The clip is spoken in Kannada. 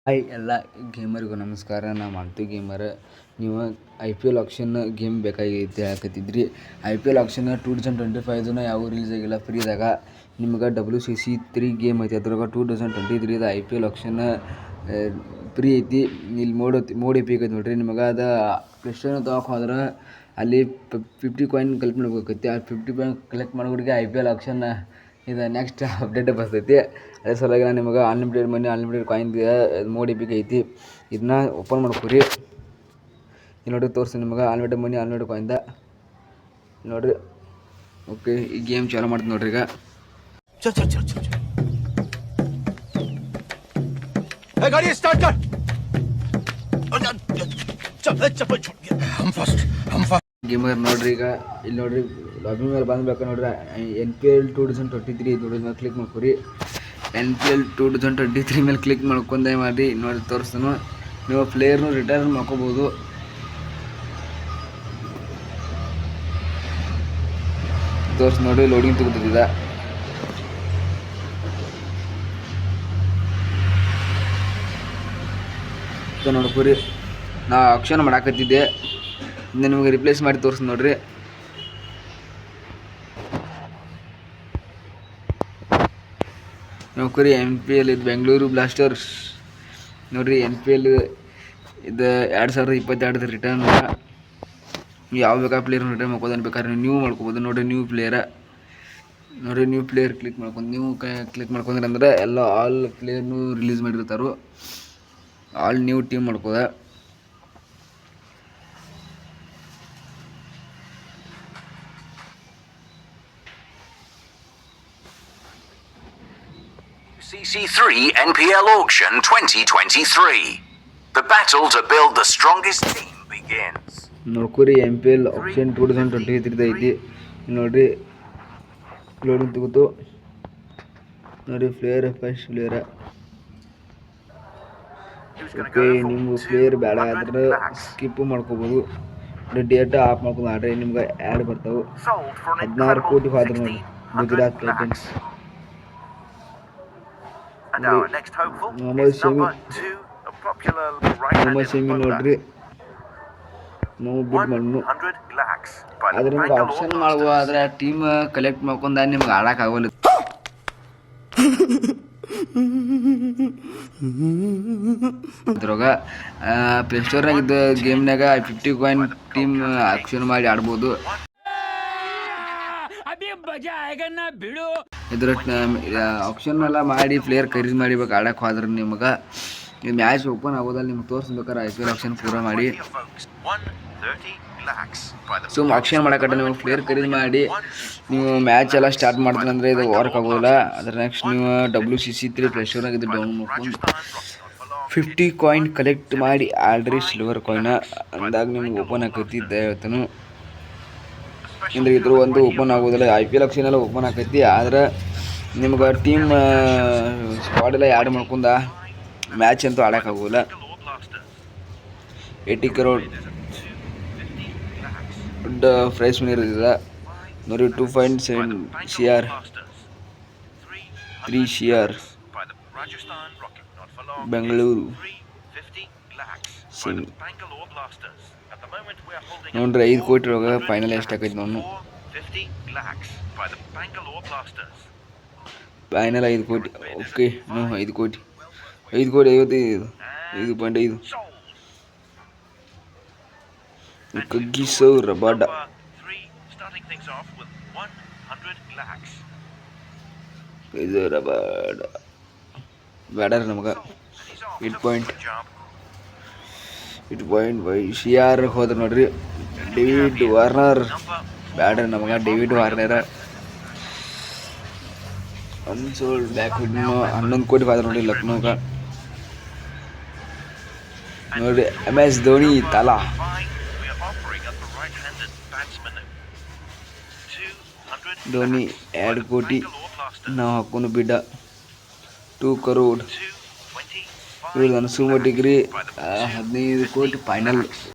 ಹಾಯ್ ಎಲ್ಲ ಗೇಮರಿಗೂ ನಮಸ್ಕಾರ. ನಾ ಮಂಟು ಗೇಮರ್. ನೀವು IPL ಆಕ್ಷನ್ ಗೇಮ್ ಬೇಕಾಗೈತಿ ಹೇಳಕತ್ತಿದ್ರಿ. IPL ಆಕ್ಷನ್ 2025 ಯಾವ ರಿಲೀಸ್ ಆಗಿಲ್ಲ ಫ್ರೀದಾಗ. ನಿಮ್ಗೆ WCC3 ಗೇಮ್ ಐತಿ, ಅದ್ರಾಗ 2023 IPL ಆಕ್ಷನ್ ಫ್ರೀ ಐತಿ. ಇಲ್ಲಿ ಮೋಡ್ ಎಪಿಕ್ ಐತಿ ನೋಡ್ರಿ. ನಿಮಗೆ ಅದು ಪ್ಲೇಸ್ಟೋರ್ನ ತೊಗೊಳಕ್ಕೆ ಹೋದ್ರೆ ಅಲ್ಲಿ 50 ಕಾಯಿನ್ ಕಲೆಕ್ಟ್ ಮಾಡ್ಬೇಕೈತಿ. ಆ 50 ಕಾಯಿನ್ ಕಲೆಕ್ಟ್ ಮಾಡೋರಿಗೆ IPL ಆಕ್ಷನ್ ಇದು ನೆಕ್ಸ್ಟ್ ಅಪ್ಡೇಟ್ ಬರ್ತೈತಿ. ಅದೇ ಸಲುವಾಗಿ ನಾನು ನಿಮಗೆ ಅನ್ಲಿಮಿಟೆಡ್ ಮನಿ ಅನ್ಲಿಮಿಟೆಡ್ ಕಾಯಿನ್ ಮೋಡ್ ಎಪಿಕ್ ಐತಿ. ಇದನ್ನ ಓಪನ್ ಮಾಡ್ಕೊರಿ. ಇಲ್ಲಿ ನೋಡ್ರಿ ತೋರಿಸಿ ನಿಮಗೆ ಅನ್ಲಿಮಿಟೆಡ್ ಮನಿ ಅನ್ಲಿಮಿಟೆಡ್ ಕಾಯಿಂದ ನೋಡ್ರಿ. ಓಕೆ, ಈ ಗೇಮ್ ಚಾಲು ಮಾಡ್ತೀನಿ ನೋಡ್ರಿ. ಈಗ ಗಾಡಿ ಸ್ಟಾರ್ಟ್ ಕರ್. ಗೇಮರ್ ನೋಡ್ರಿ, ಈಗ ಇಲ್ಲಿ ನೋಡ್ರಿ ಲಾಬಿ ಮೇಲೆ ಬಂದ್ಬೇಕು ನೋಡ್ರಿ. NPL 2023 ಇದ್ರ ಮೇಲೆ ಕ್ಲಿಕ್ ಮಾಡ್ಕೊರಿ. NPL 2023 ಮೇಲೆ ಕ್ಲಿಕ್ ಮಾಡ್ಕೊಂಡೆ ಮಾಡಿ ನೋಡಿ ತೋರಿಸ್ತಾನು. ನೀವು ಪ್ಲೇಯರ್ನು ರಿಟರ್ನ್ ಮಾಡ್ಕೋಬೋದು. ತೋರಿಸಿ ನೋಡಿ, ಲೋಡಿಂಗ್ ತೆಗೆದಿದ್ದ ನೋಡ್ಕೊರಿ. ನಾ ಆಕ್ಷನ್ ಮಾಡಾಕತ್ತಿದ್ದೆ, ನಿಮಗೆ ರಿಪ್ಲೇಸ್ ಮಾಡಿ ತೋರಿಸಿ ನೋಡ್ರಿ. ನೋಡ್ಕೊರಿ, MPL ಇದು ಬೆಂಗಳೂರು ಬ್ಲಾಸ್ಟರ್ಸ್ ನೋಡ್ರಿ. NPL ಇದು 2022 ರಿಟರ್ನ್. ಯಾವ ಬೇಕಾ ಪ್ಲೇಯರ್ ರಿಟರ್ನ್ ಮಾಡ್ಕೋದು ಬೇಕಾದ್ರೆ ನೀವು ಮಾಡ್ಕೋಬೋದು ನೋಡ್ರಿ. ನ್ಯೂ ಪ್ಲೇಯರ್ ನೋಡ್ರಿ, ನ್ಯೂ ಪ್ಲೇಯರ್ ಕ್ಲಿಕ್ ಮಾಡ್ಕೊಂಡು ನೀವು ಕ್ಲಿಕ್ ಮಾಡ್ಕೊಂಡ್ರೆ ಅಂದ್ರೆ ಎಲ್ಲ ಆಲ್ ಪ್ಲೇಯರ್ನು ರಿಲೀಸ್ ಮಾಡಿರ್ತಾರೋ. ಆಲ್ ನ್ಯೂ ಟೀಮ್ ಮಾಡ್ಕೋದ. CC3 NPL Auction 2023. The battle to build the strongest team begins. ನೋಡ್ಕೊರಿ, MPL action 2023 ಐತಿ ನೋಡ್ರಿ. ಲೋಡಿಂಗ್ ತಗೋತು ನೋಡಿ. Player first player. ಓಕೆ, ನಿಮ್ಗೆ ಪ್ಲೇಯರ್ ಬೇಡ ಆದ್ರೆ ಸ್ಕಿಪ್ ಮಾಡ್ಕೋಬೋದು. ಡೇಟಾ ಆಫ್ ಮಾಡ್ಕೊಂಡು ಆಡ್ರಿ, ನಿಮ್ಗೆ ಆ್ಯಡ್ ಬರ್ತಾವೆ. 16 ಕೋಟಿ ಹೋದ್ರೆ ನೋಡಿ ಗುಜರಾತ್ ಟೈಟನ್ಸ್. ಮೊಹಮ್ಮದ್ ಶಮಿ ನೋಡ್ರಿ, ನಾವು ಬಿಡ್ ಮಾಡ್ನು. ಆದ್ರೆ ನಿಮ್ಗೆ ಆಪ್ಷನ್ ಮಾಡ್ಬೋದು, ಆದರೆ ಟೀಮ್ ಕಲೆಕ್ಟ್ ಮಾಡ್ಕೊಂಡ ನಿಮ್ಗೆ ಆಡೋಕ್ಕಾಗಲ್ಲ. ಅದ್ರಾಗ ಪ್ಲೇಸ್ಟೋರ್ನಾಗ ಇದ್ದ ಗೇಮ್ನಾಗ 50 ಕಾಯಿನ್ ಟೀಮ್ ಆಕ್ಷನ್ ಮಾಡಿ ಆಡ್ಬೋದು. ಇದ್ರ ಆಪ್ಷನ್ ಎಲ್ಲ ಮಾಡಿ ಪ್ಲೇಯರ್ ಖರೀದಿ ಮಾಡಿಬೇಕು ಆಡಕ್ಕೆ ಹೋದ್ರೆ ನಿಮ್ಗೆ ಮ್ಯಾಚ್ ಓಪನ್ ಆಗೋದಲ್ಲಿ ನಿಮ್ಗೆ ತೋರಿಸ್ಬೇಕಾರೆ IPL ಆಕ್ಷನ್ ಪೂರ ಮಾಡಿ ಸುಮ್ ಆಕ್ಷನ್ ಮಾಡಕಟ್ಟ ನೀವು ಪ್ಲೇಯರ್ ಖರೀದಿ ಮಾಡಿ ನೀವು ಮ್ಯಾಚ್ ಎಲ್ಲ ಸ್ಟಾರ್ಟ್ ಮಾಡ್ತೀನಿ ಅಂದರೆ ಇದು ವರ್ಕ್ ಆಗೋದಿಲ್ಲ. ಅದ್ರ ನೆಕ್ಸ್ಟ್ ನೀವು WCC3 ಪ್ಲೇಸ್ಟೋರ್ನಾಗ ಇದು ಡೌನ್ ಮಾಡ್ಕೊಂಡು 50 ಕಾಯಿನ್ ಕಲೆಕ್ಟ್ ಮಾಡಿ ಆಡ್ರಿ. ಸಿಲ್ವರ್ ಕಾಯಿನ ಅಂದಾಗ ನಿಮ್ಗೆ ಓಪನ್ ಆಕೈತಿ ಹೇಳ್ತಾನು. ಅಂದ್ರೆ ಇದ್ರ ಒಂದು ಓಪನ್ ಆಗೋದಿಲ್ಲ. IPL ಆಕ್ಷನ್ ಎಲ್ಲ ಓಪನ್ ಆಕೈತಿ, ಆದ್ರೆ ನಿಮ್ಗೆ ಟೀಮ್ ಸ್ಕ್ವಾಡ್ ಎಲ್ಲ ಆ್ಯಡ್ ಮಾಡ್ಕೊಂಡ ಮ್ಯಾಚ್ ಅಂತೂ ಆಡೋಕ್ಕಾಗೋಲ್ಲ. 80 crore ದೊಡ್ಡ ಪ್ರೈಸ್ ಮನಿ ಇರೋದಿಲ್ಲ ನೋಡಿ. 2.7 CR 3 CR ಬೆಂಗಳೂರು ಸೆಮಿ ನೋಡ್ರಿ. 5 ಕೋಟಿ ಒಳಗೆ ಫೈನಲ್ ಎಷ್ಟಾಕೈತಿ ನಾನು. ಫೈನಲ್ 5 ಕೋಟಿ. ಓಕೆ, 5 ಕೋಟಿ 55 5.5 ಕಗ್ಗಿಸೋ ರಬಾಡ. ಇದು ರಬಾಡ ಬೇಡ ನಮ್ಗೆ. 8.5 CR ಹೋದ್ರೆ ನೋಡ್ರಿ. ಡೇವಿಡ್ ವಾರ್ನರ್ ಬ್ಯಾಡ ನಮಗೆ. ಡೇವಿಡ್ ವಾರ್ನರ್ ಅನ್ಸೋಲ್ಡ್ ಬ್ಯಾಕ್ 11 ಕೋಟಿ ಹೋದ್ರೆ ನೋಡಿ. ಲಕ್ನೋಗ ನೋಡ್ರಿ. MS ಧೋನಿ ತಲಾ ಧೋನಿ 2 ಕೋಟಿ ನಾವು ಹಾಕೊಂಡು ಬಿಡ 2 crore. ಇವ್ರದ್ದು ಅನ್ಸುವ ಮಟ್ಟಿಗೆ 15 ಕೋಟಿ ಫೈನಲ್.